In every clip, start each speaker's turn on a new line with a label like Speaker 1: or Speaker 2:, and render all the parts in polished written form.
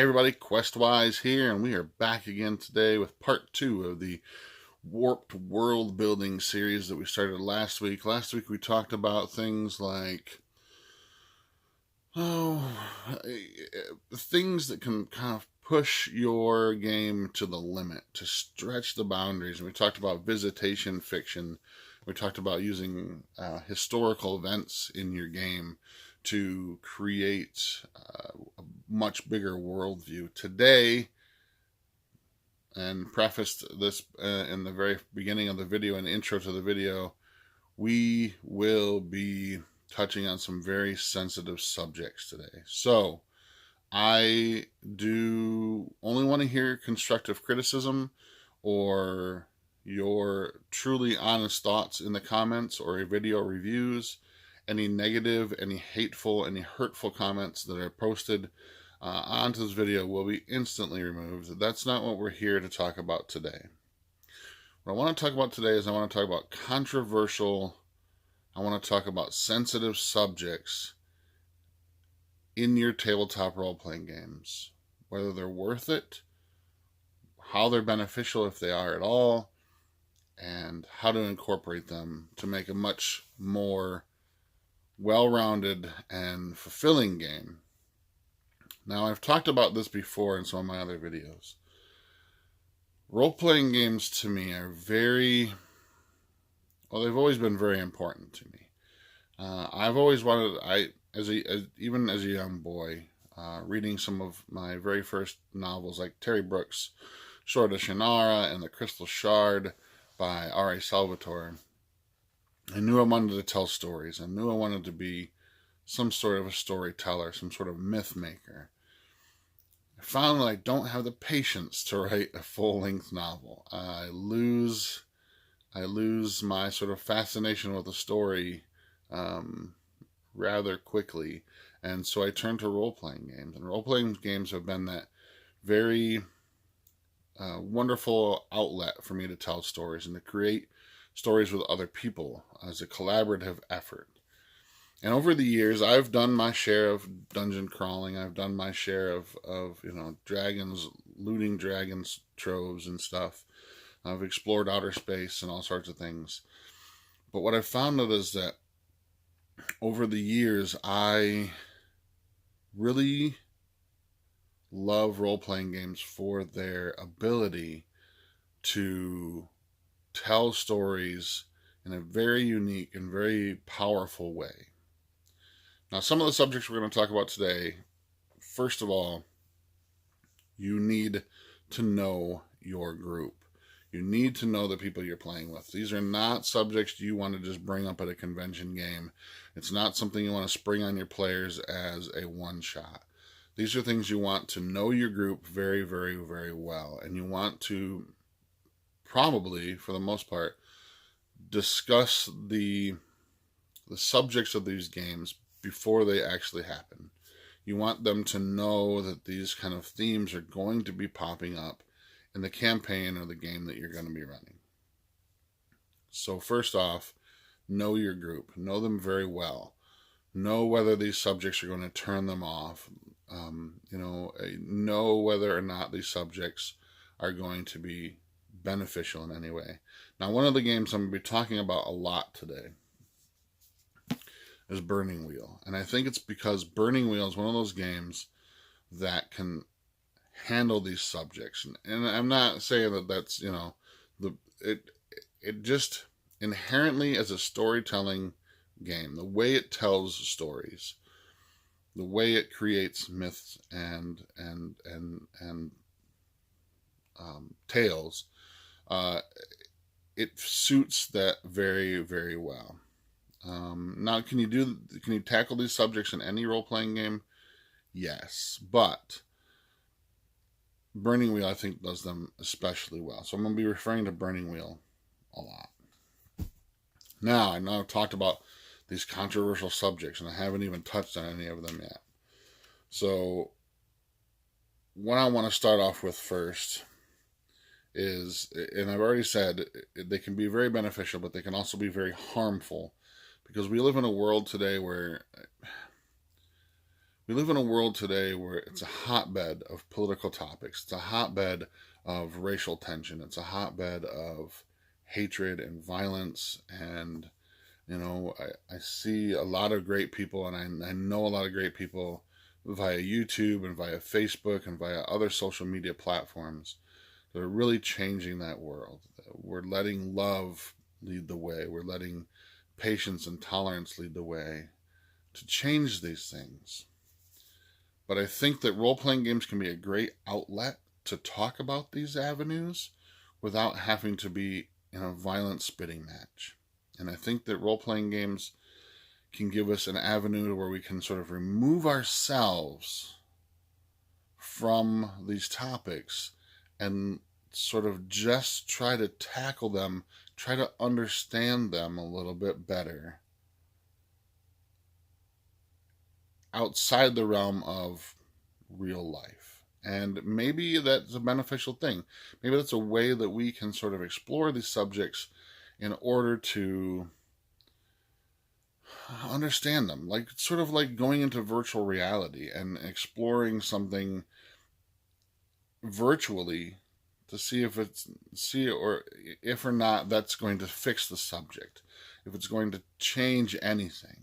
Speaker 1: everybody, Questwise here, and we are back again today with part 2 of the warped world building series that we started last week. Last week we talked about things like things that can kind of push your game to the limit, to stretch the boundaries. And we talked about visitation fiction. We talked about using historical events in your game to create a much bigger worldview. Today, and prefaced this in the very beginning of the video and intro to the video, we will be touching on some very sensitive subjects today. So I do only want to hear constructive criticism or your truly honest thoughts in the comments or video reviews. Any negative, any hateful, any hurtful comments that are posted onto this video will be instantly removed. That's not what we're here to talk about today. What I want to talk about today is I want to talk about controversial, I want to talk about sensitive subjects in your tabletop role-playing games. Whether they're worth it, how they're beneficial if they are at all, and how to incorporate them to make a much more well-rounded and fulfilling game. Now, I've talked about this before in some of my other videos. Role-playing games to me are they've always been very important to me. I've always wanted, even as a young boy, reading some of my very first novels like Terry Brooks' Sword of Shannara and The Crystal Shard by R.A.Salvatore, I knew I wanted to tell stories. I knew I wanted to be some sort of a storyteller, some sort of myth maker. I found that I don't have the patience to write a full-length novel. I lose my sort of fascination with the story rather quickly, and so I turned to role-playing games. And role-playing games have been that very wonderful outlet for me to tell stories and to create stories with other people as a collaborative effort. And over the years, I've done my share of dungeon crawling. I've done my share of dragons, looting dragons troves and stuff. I've explored outer space and all sorts of things. But what I've found out is that over the years, I really love role-playing games for their ability to tell stories in a very unique and very powerful way. Now, some of the subjects we're going to talk about today, first of all, you need to know your group. You need to know the people you're playing with. These are not subjects you want to just bring up at a convention game. It's not something you want to spring on your players as a one-shot. These are things you want to know your group very, very, very well. And you want to probably, for the most part, discuss the subjects of these games before they actually happen. You want them to know that these kind of themes are going to be popping up in the campaign or the game that you're going to be running. So first off, know your group. Know them very well. Know whether these subjects are going to turn them off. Know whether or not these subjects are going to be beneficial in any way. Now, one of the games I'm going to be talking about a lot today is Burning Wheel. And I think it's because Burning Wheel is one of those games that can handle these subjects. And I'm not saying that that's, it just inherently as a storytelling game, the way it tells stories, the way it creates myths and tales, it suits that very, very well. Now, can you tackle these subjects in any role-playing game? Yes, but Burning Wheel, I think, does them especially well. So I'm going to be referring to Burning Wheel a lot. Now, I know I've talked about these controversial subjects, and I haven't even touched on any of them yet. So what I want to start off with first is, and I've already said, they can be very beneficial, but they can also be very harmful, because we live in a world today where We live in a world today where it's a hotbed of political topics. It's a hotbed of racial tension. It's a hotbed of hatred and violence. And, I see a lot of great people, and I know a lot of great people via YouTube and via Facebook and via other social media platforms that are really changing that world. We're letting love lead the way. We're letting patience and tolerance lead the way to change these things. But I think that role-playing games can be a great outlet to talk about these avenues without having to be in a violent spitting match. And I think that role-playing games can give us an avenue where we can sort of remove ourselves from these topics and sort of just try to tackle them, try to understand them a little bit better outside the realm of real life. And maybe that's a beneficial thing. Maybe that's a way that we can sort of explore these subjects in order to understand them, like sort of like going into virtual reality and exploring something virtually to see if or not that's going to fix the subject, if it's going to change anything.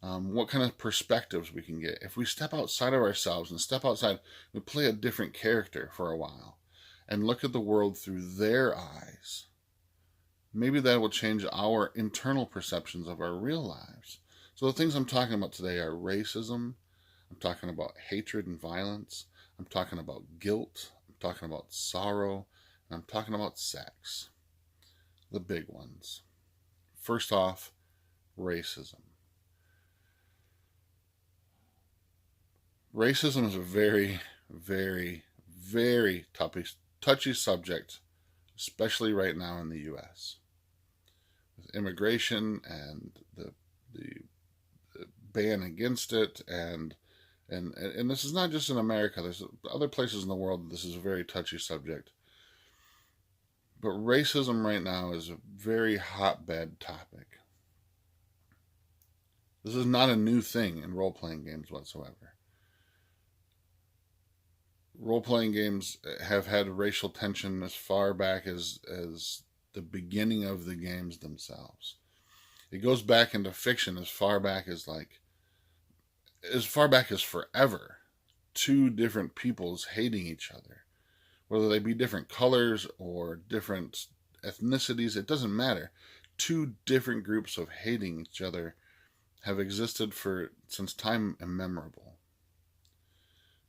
Speaker 1: What kind of perspectives we can get. If we step outside of ourselves and step outside, we play a different character for a while and look at the world through their eyes, maybe that will change our internal perceptions of our real lives. So the things I'm talking about today are racism, I'm talking about hatred and violence, I'm talking about guilt, I'm talking about sorrow, and I'm talking about sex. The big ones. First off, racism. Racism is a very, very, very touchy subject, especially right now in the U.S. With immigration and the ban against it, and this is not just in America. There's other places in the world this is a very touchy subject. But racism right now is a very hotbed topic. This is not a new thing in role-playing games whatsoever. Role-playing games have had racial tension as far back as the beginning of the games themselves. It goes back into fiction as far back as forever. Two different peoples hating each other. Whether they be different colors or different ethnicities, it doesn't matter. Two different groups of hating each other have existed since time immemorable.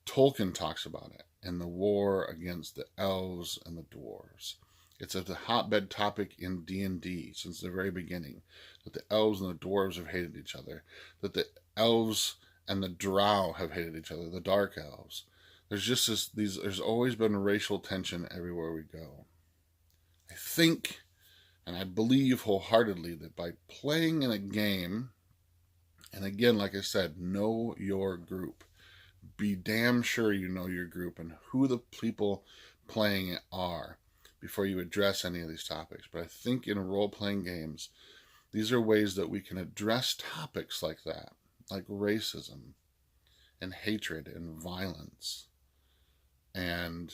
Speaker 1: Tolkien talks about it in the war against the elves and the dwarves. It's a hotbed topic in D&D since the very beginning, that the elves and the dwarves have hated each other, that the elves and the drow have hated each other, the dark elves. There's just there's always been racial tension everywhere we go. I think, and I believe wholeheartedly, that by playing in a game, and again, like I said, know your group. Be damn sure you know your group and who the people playing it are before you address any of these topics. But I think in role-playing games, these are ways that we can address topics like that, like racism and hatred and violence, and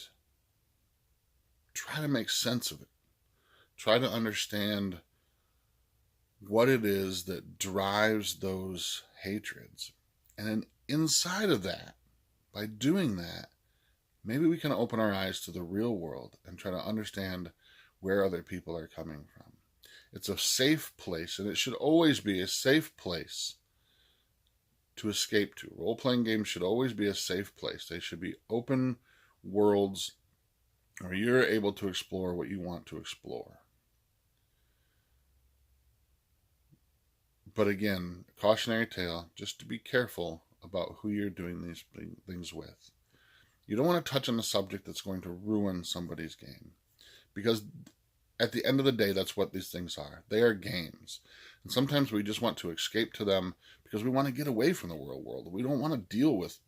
Speaker 1: try to make sense of it. Try to understand what it is that drives those hatreds. And then inside of that, by doing that, maybe we can open our eyes to the real world and try to understand where other people are coming from. It's a safe place, and it should always be a safe place to escape to. Role-playing games should always be a safe place. They should be open worlds where you're able to explore what you want to explore. But again, cautionary tale, just to be careful about who you're doing these things with. You don't want to touch on a subject that's going to ruin somebody's game. Because at the end of the day, that's what these things are. They are games. And sometimes we just want to escape to them because we want to get away from the real world. We don't want to deal with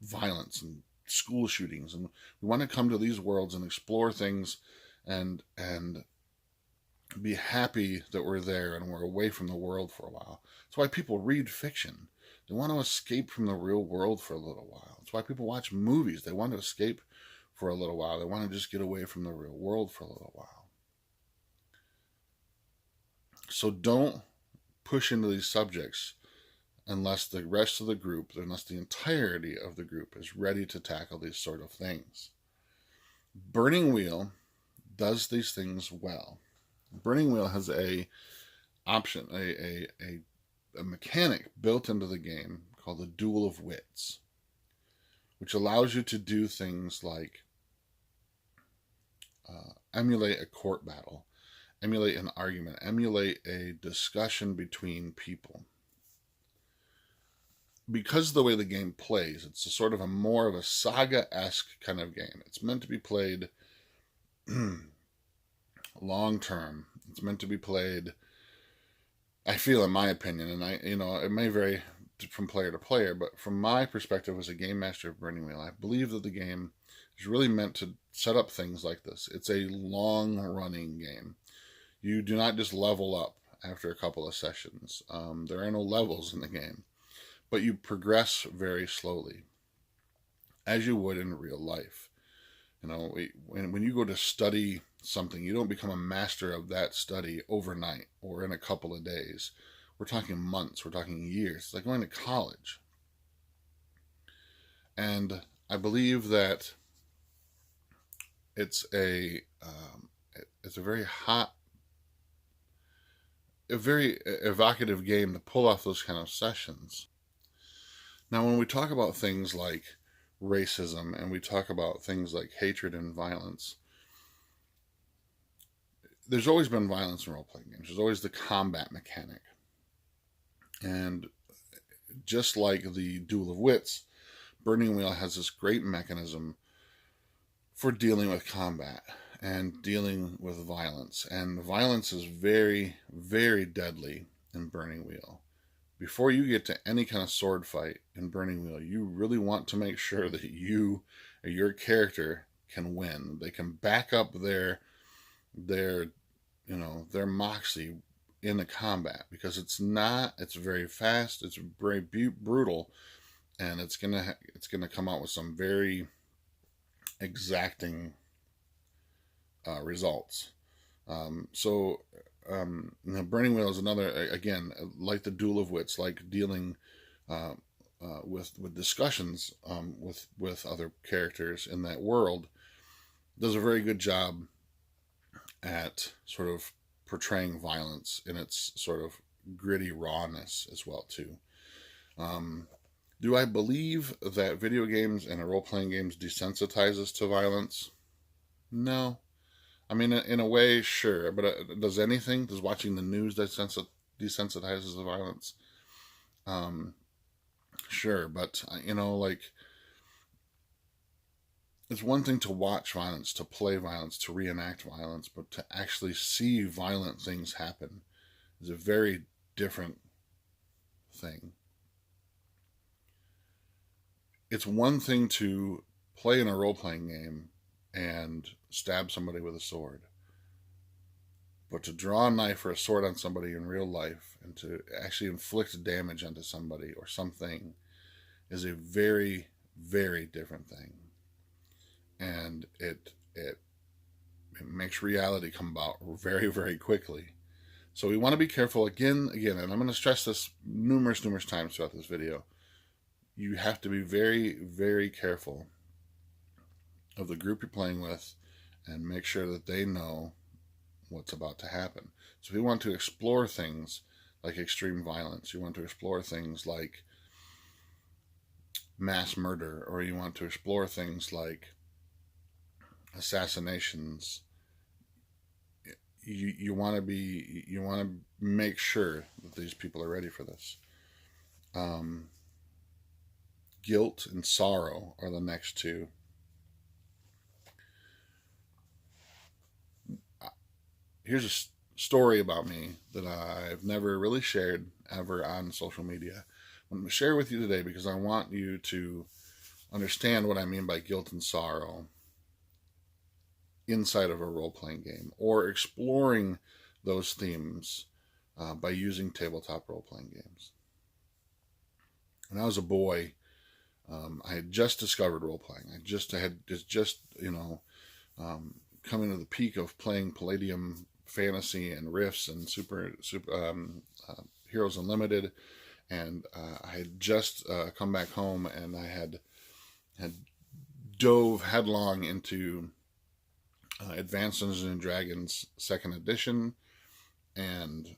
Speaker 1: violence and school shootings. And we want to come to these worlds and explore things and be happy that we're there and we're away from the world for a while. That's why people read fiction. They want to escape from the real world for a little while. That's why people watch movies. They want to escape for a little while. They want to just get away from the real world for a little while. So don't push into these subjects unless the rest of the group, unless the entirety of the group is ready to tackle these sort of things. Burning Wheel does these things well. Burning Wheel has a mechanic built into the game called the Duel of Wits, which allows you to do things like emulate a court battle, emulate an argument, emulate a discussion between people. Because of the way the game plays, it's a sort of a more of a saga-esque kind of game. It's meant to be played long term. It's meant to be played, I feel, in my opinion, and it may vary from player to player, but from my perspective as a game master of Burning Wheel, I believe that the game is really meant to set up things like this. It's a long-running game. You do not just level up after a couple of sessions. There are no levels in the game, but you progress very slowly, as you would in real life. When you go to study something, you don't become a master of that study overnight or in a couple of days. We're talking months, we're talking years. It's like going to college. And I believe that it's a very very evocative game to pull off those kind of sessions. Now, when we talk about things like racism and we talk about things like hatred and violence, there's always been violence in role-playing games. There's always the combat mechanic. And just like the Duel of Wits, Burning Wheel has this great mechanism for dealing with combat and dealing with violence. And violence is very, very deadly in Burning Wheel. Before you get to any kind of sword fight in Burning Wheel, you really want to make sure that you or your character can win. They can back up their moxie in the combat, because it's very fast, it's very brutal, and it's gonna come out with some very exacting results. Burning Wheel is another, again, like the Duel of Wits, like dealing with discussions with other characters in that world, does a very good job at sort of portraying violence in its sort of gritty rawness as well too. Do I believe that video games and role-playing games desensitize us to violence? No. I mean, in a way, sure, but does watching the news desensitizes the violence? Sure, but it's one thing to watch violence, to play violence, to reenact violence, but to actually see violent things happen is a very different thing. It's one thing to play in a role-playing game and stab somebody with a sword, but to draw a knife or a sword on somebody in real life and to actually inflict damage onto somebody or something is a very, very different thing. And it makes reality come about very, very quickly. So we want to be careful again, and I'm going to stress this numerous times throughout this video. You have to be very, very careful of the group you're playing with and make sure that they know what's about to happen. So if you want to explore things like extreme violence, you want to explore things like mass murder, or you want to explore things like assassinations, you want to make sure that these people are ready for this. Guilt and sorrow are the next two. Here's a story about me that I've never really shared ever on social media. I'm going to share with you today because I want you to understand what I mean by guilt and sorrow inside of a role-playing game, or exploring those themes by using tabletop role-playing games. When I was a boy, I had just discovered role-playing. I just coming to the peak of playing Palladium Fantasy and Rifts and Heroes Unlimited, and I had just come back home, and I had dove headlong into Advanced Dungeons and Dragons 2nd edition, and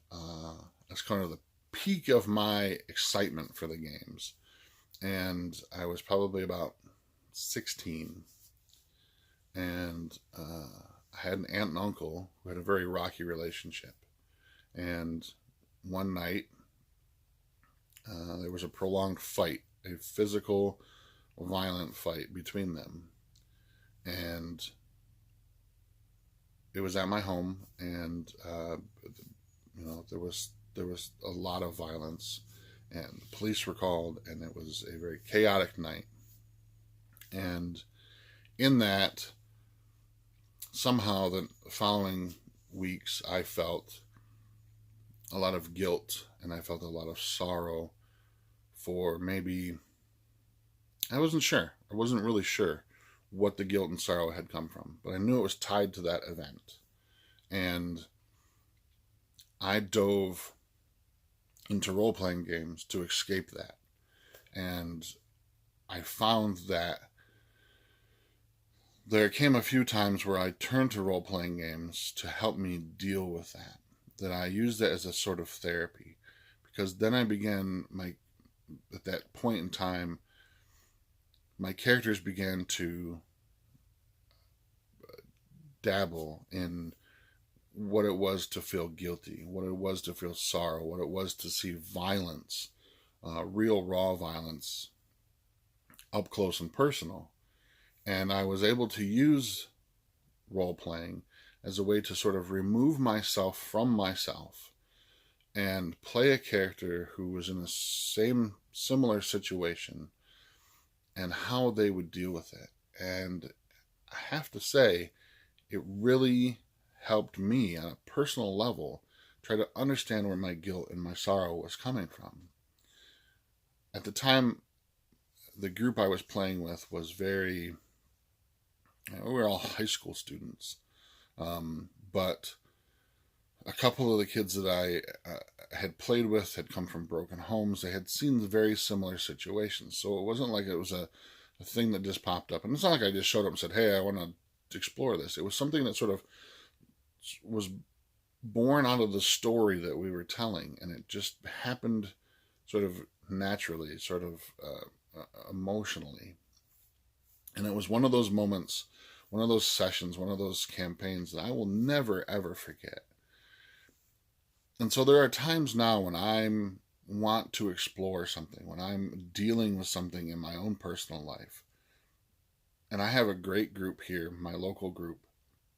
Speaker 1: that's kind of the peak of my excitement for the games. And I was probably about 16, and I had an aunt and uncle who had a very rocky relationship. And one night, there was a prolonged fight, a physical, violent fight between them. And it was at my home, and there was a lot of violence, and the police were called, and it was a very chaotic night. And in that, somehow the following weeks, I felt a lot of guilt, and I felt a lot of sorrow for maybe, I wasn't really sure what the guilt and sorrow had come from, but I knew it was tied to that event. And I dove into role-playing games to escape that. And I found that there came a few times where I turned to role-playing games to help me deal with that I used it as a sort of therapy. Because then I began at that point in time, my characters began to dabble in what it was to feel guilty, what it was to feel sorrow, what it was to see violence, real raw violence, up close and personal. And I was able to use role-playing as a way to sort of remove myself from myself and play a character who was in a similar situation and how they would deal with it. And I have to say, it really helped me on a personal level try to understand where my guilt and my sorrow was coming from. At the time, the group I was playing with was we were all high school students. But a couple of the kids that I had played with had come from broken homes. They had seen very similar situations. So it wasn't like it was a thing that just popped up. And it's not like I just showed up and said, hey, I want to explore this. It was something that sort of was born out of the story that we were telling. And it just happened sort of naturally, sort of emotionally. And it was one of those moments, one of those sessions, one of those campaigns that I will never, ever forget. And so there are times now when I want to explore something, when I'm dealing with something in my own personal life. And I have a great group here, my local group.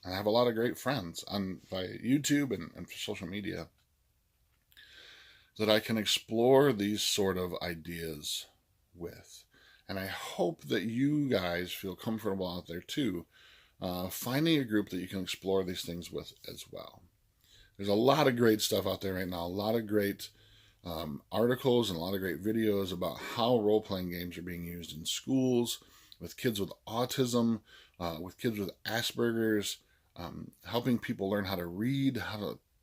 Speaker 1: And I have a lot of great friends by YouTube and social media that I can explore these sort of ideas with. And I hope that you guys feel comfortable out there too, finding a group that you can explore these things with as well. There's a lot of great stuff out there right now, a lot of great articles and a lot of great videos about how role-playing games are being used in schools, with kids with autism, with kids with Asperger's, helping people learn how to read,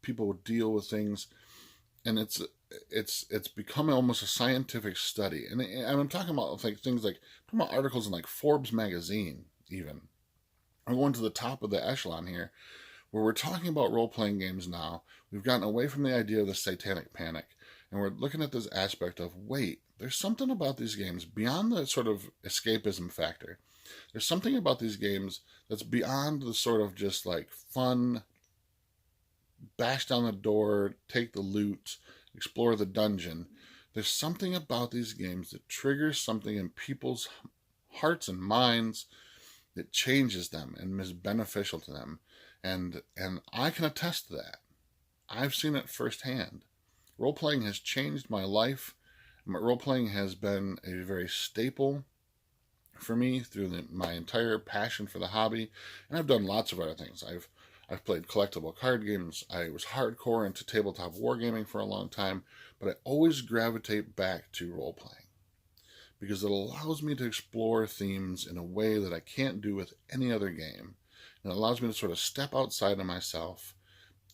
Speaker 1: people deal with things. And it's become almost a scientific study. And I'm talking about things like articles in like Forbes magazine, even. I'm going to the top of the echelon here, where we're talking about role-playing games now. We've gotten away from the idea of the satanic panic, and we're looking at this aspect of, wait, there's something about these games beyond the sort of escapism factor. There's something about these games that's beyond the sort of just like fun, bash down the door, take the loot, explore the dungeon. There's something about these games that triggers something in people's hearts and minds that changes them and is beneficial to them. And I can attest to that. I've seen it firsthand. Role-playing has changed my life. Role-playing has been a very staple for me through my entire passion for the hobby. And I've done lots of other things. I've I've played collectible card games. I was hardcore into tabletop wargaming for a long time, but I always gravitate back to role-playing because it allows me to explore themes in a way that I can't do with any other game. And it allows me to sort of step outside of myself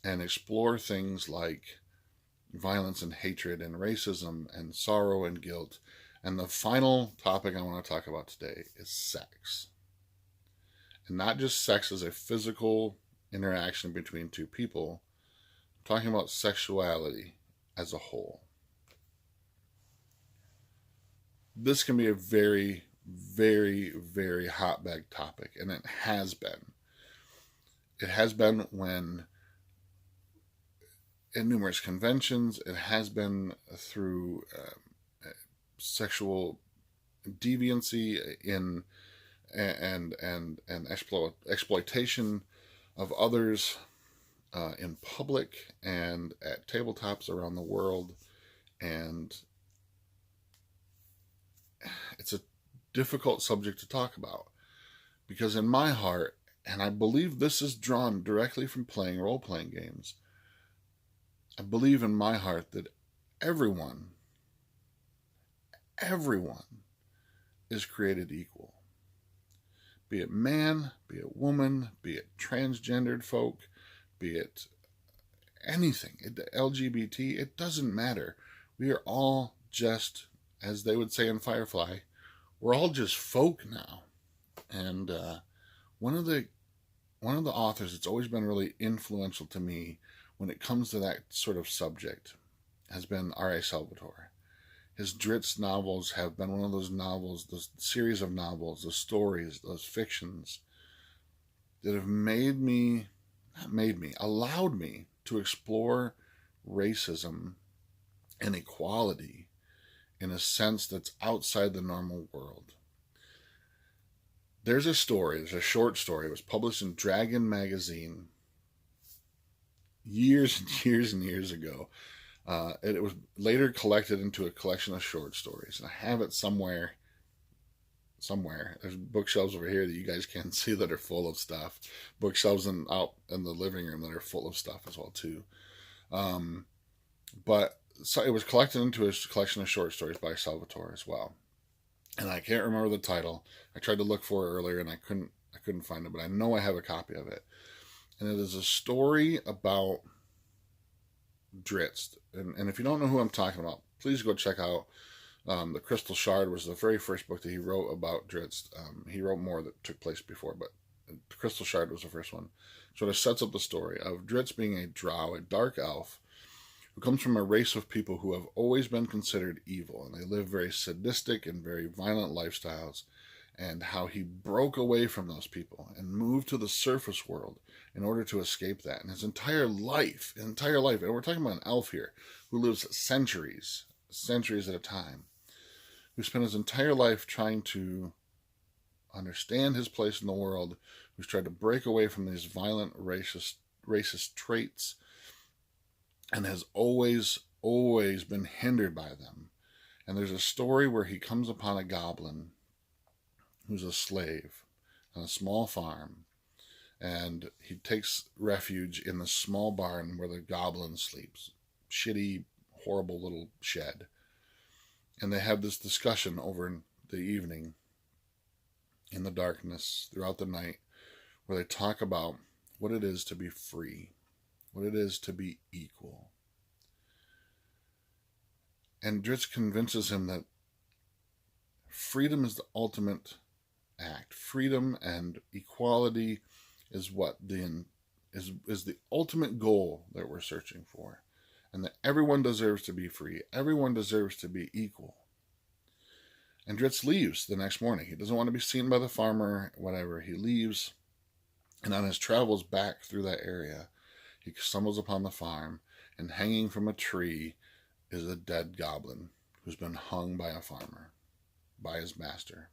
Speaker 1: and explore things like violence and hatred and racism and sorrow and guilt. And the final topic I want to talk about today is sex. And not just sex as a physical interaction between two people. I'm talking about sexuality as a whole. This can be a very, very, very hotbed topic, and it has been. It has been when, in numerous conventions, it has been through sexual deviancy in and exploitation of others in public and at tabletops around the world. And it's a difficult subject to talk about because in my heart, and I believe this is drawn directly from playing role-playing games, I believe in my heart that everyone is created equal. Be it man, be it woman, be it transgendered folk, be it anything, LGBT, it doesn't matter. We are all just, as they would say in Firefly, we're all just folk now. And one of the authors that's always been really influential to me when it comes to that sort of subject has been R.A.Salvatore. His Drizzt novels have been one of those novels, those series of novels, those stories, those fictions that have allowed me to explore racism and equality in a sense that's outside the normal world. There's a short story. It was published in Dragon magazine years and years and years ago. And it was later collected into a collection of short stories. And I have it somewhere. There's bookshelves over here that you guys can't see that are full of stuff. Bookshelves out in the living room that are full of stuff as well too. But so it was collected into a collection of short stories by Salvatore as well. And I can't remember the title. I tried to look for it earlier and I couldn't find it, but I know I have a copy of it. And it is a story about Drizzt. And if you don't know who I'm talking about, please go check out The Crystal Shard was the very first book that he wrote about Drizzt. He wrote more that took place before, but The Crystal Shard was the first one. Sort of sets up the story of Drizzt being a drow, a dark elf, who comes from a race of people who have always been considered evil, and they live very sadistic and very violent lifestyles, and how he broke away from those people and moved to the surface world in order to escape that. And his entire life, and we're talking about an elf here who lives centuries at a time, who spent his entire life trying to understand his place in the world, who's tried to break away from these violent racist traits, and has always been hindered by them. And there's a story where he comes upon a goblin who's a slave on a small farm, and he takes refuge in the small barn where the goblin sleeps. Shitty, horrible little shed. And they have this discussion over the evening, in the darkness, throughout the night, where they talk about what it is to be free, what it is to be equal. And Drizzt convinces him that freedom is the ultimate act. Freedom and equality is what is the ultimate goal that we're searching for. And that everyone deserves to be free. Everyone deserves to be equal. And Drizzt leaves the next morning. He doesn't want to be seen by the farmer, whatever. He leaves. And on his travels back through that area, he stumbles upon the farm, and hanging from a tree is a dead goblin who's been hung by a farmer, by his master,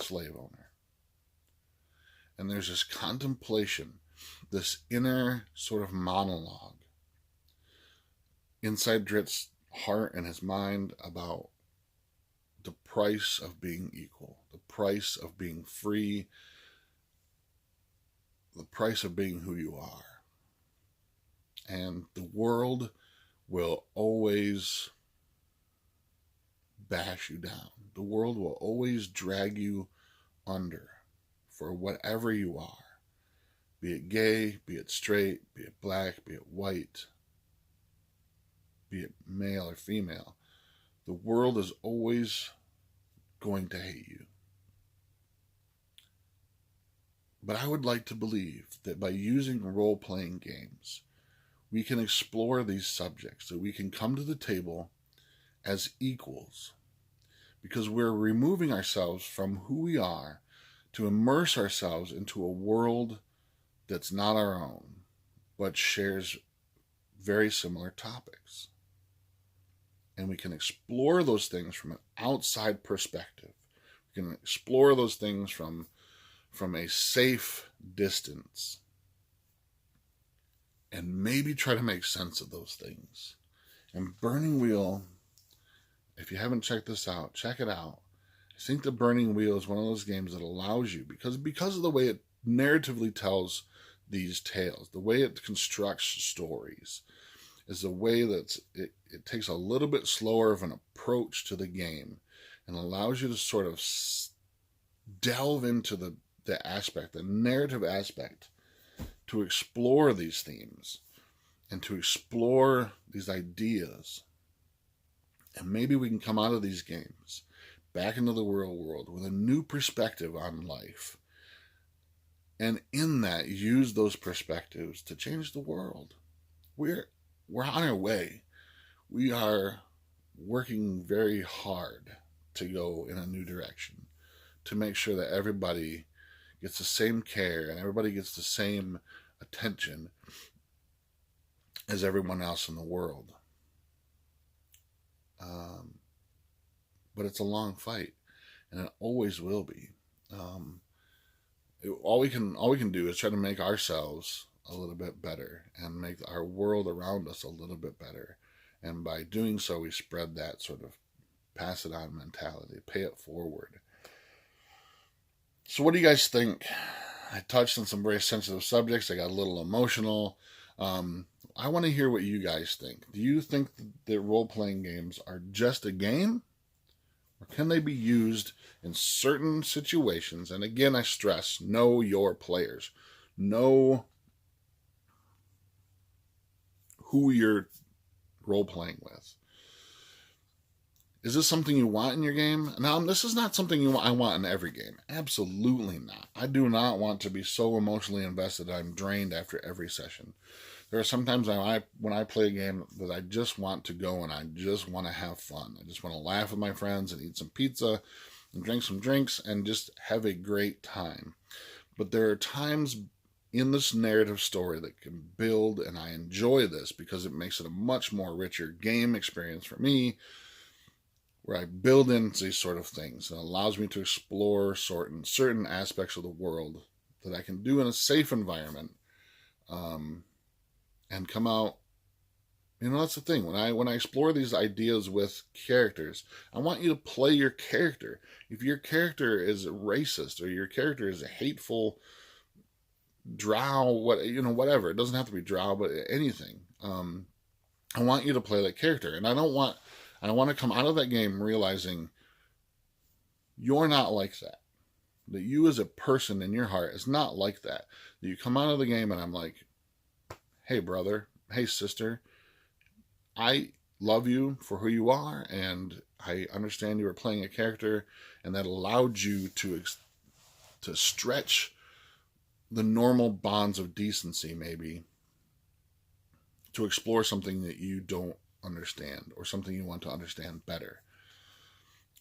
Speaker 1: slave owner. And there's this contemplation, this inner sort of monologue inside Drizzt's heart and his mind about the price of being equal, the price of being free, the price of being who you are. And the world will always bash you down. The world will always drag you under for whatever you are. Be it gay, be it straight, be it black, be it white, be it male or female. The world is always going to hate you. But I would like to believe that by using role-playing games, we can explore these subjects, that we can come to the table as equals, because we're removing ourselves from who we are to immerse ourselves into a world that's not our own, but shares very similar topics. And we can explore those things from an outside perspective. We can explore those things from a safe distance and maybe try to make sense of those things. And Burning Wheel, if you haven't checked this out, check it out. I think the Burning Wheel is one of those games that allows you, because of the way it narratively tells these tales, the way it constructs stories, is the way that it takes a little bit slower of an approach to the game and allows you to sort of delve into the aspect, the narrative aspect, to explore these themes and to explore these ideas. And maybe we can come out of these games back into the real world with a new perspective on life. And in that, use those perspectives to change the world. We're on our way. We are working very hard to go in a new direction, to make sure that everybody gets the same care and everybody gets the same attention as everyone else in the world. But it's a long fight, and it always will be. All we can do is try to make ourselves a little bit better and make our world around us a little bit better. And by doing so, we spread that sort of pass it on mentality, pay it forward. So what do you guys think? I touched on some very sensitive subjects. I got a little emotional. I want to hear what you guys think. Do you think that role-playing games are just a game? Or can they be used in certain situations? And again, I stress, know your players. Know who you're role-playing with. Is this something you want in your game? Now, this is not something I want in every game. Absolutely not. I do not want to be so emotionally invested that I'm drained after every session. There are some times when I play a game that I just want to go and I just want to have fun. I just want to laugh with my friends and eat some pizza and drink some drinks and just have a great time. But there are times in this narrative story that can build, and I enjoy this because it makes it a much more richer game experience for me, where I build in these sort of things and allows me to explore certain aspects of the world that I can do in a safe environment, and come out. That's the thing. When I explore these ideas with characters, I want you to play your character. If your character is racist or your character is a hateful drow, whatever. It doesn't have to be drow, but anything. I want you to play that character, and I want to come out of that game realizing you're not like that. That you as a person in your heart is not like that. That you come out of the game and I'm like, hey brother, hey sister, I love you for who you are, and I understand you were playing a character, and that allowed you to stretch the normal bonds of decency, maybe, to explore something that you don't understand or something you want to understand better.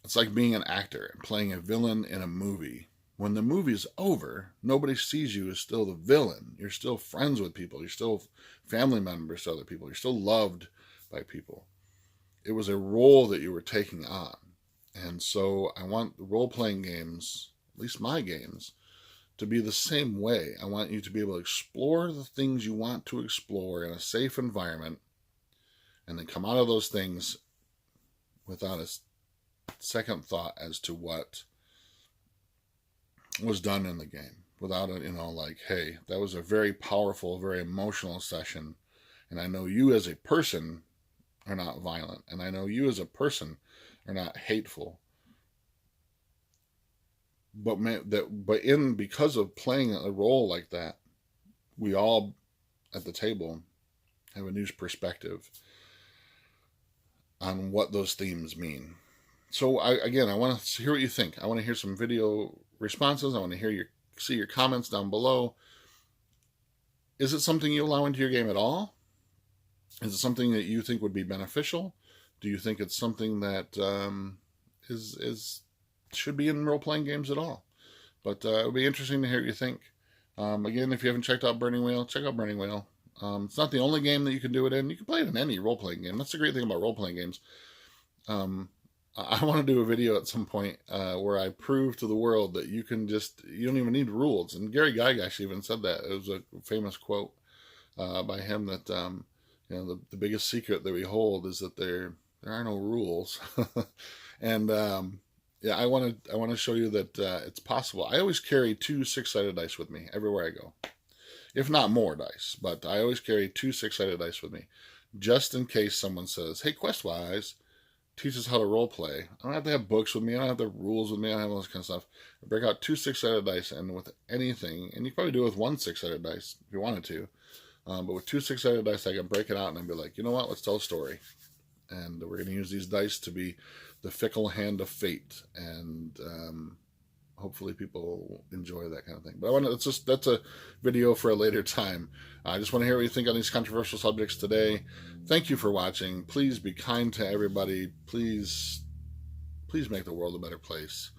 Speaker 1: It's like being an actor and playing a villain in a movie. When the movie's over, nobody sees you as still the villain. You're still friends with people. You're still family members to other people. You're still loved by people. It was a role that you were taking on. And so I want role-playing games, at least my games, to be the same way. I want you to be able to explore the things you want to explore in a safe environment, and then come out of those things without a second thought as to what was done in the game. without it, like, hey, that was a very powerful, very emotional session, and I know you as a person are not violent, and I know you as a person are not hateful. But because of playing a role like that, we all at the table have a new perspective on what those themes mean. So I want to hear what you think. I want to hear some video responses. I want to see your comments down below. Is it something you allow into your game at all? Is it something that you think would be beneficial? Do you think it's something that should be in role-playing games at all? But it would be interesting to hear what you think. Again, if you haven't checked out Burning Wheel, check out Burning Wheel. It's not the only game that you can do it in. You can play it in any role-playing game. That's the great thing about role-playing games. I want to do a video at some point where I prove to the world that you don't even need rules. And Gary Gygax actually even said that. It was a famous quote by him that the biggest secret that we hold is that there are no rules. And yeah, I want to show you that it's possible. I always carry 2 6-sided dice with me everywhere I go, if not more dice. But I always carry 2 6-sided dice with me, just in case someone says, "Hey, Questwise, teach us how to role play." I don't have to have books with me. I don't have the rules with me. I don't have all this kind of stuff. I break out 2 6-sided dice, and with anything, and you can probably do it with 1 6-sided dice if you wanted to. But with 2 6-sided dice, I can break it out and I'd be like, you know what? Let's tell a story. And we're going to use these dice to be the fickle hand of fate. And hopefully people enjoy that kind of thing. But that's a video for a later time. I just want to hear what you think on these controversial subjects today. Thank you for watching. Please be kind to everybody. Please make the world a better place.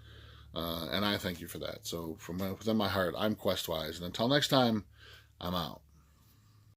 Speaker 1: And I thank you for that. So from within my heart, I'm Questwise. And until next time, I'm out.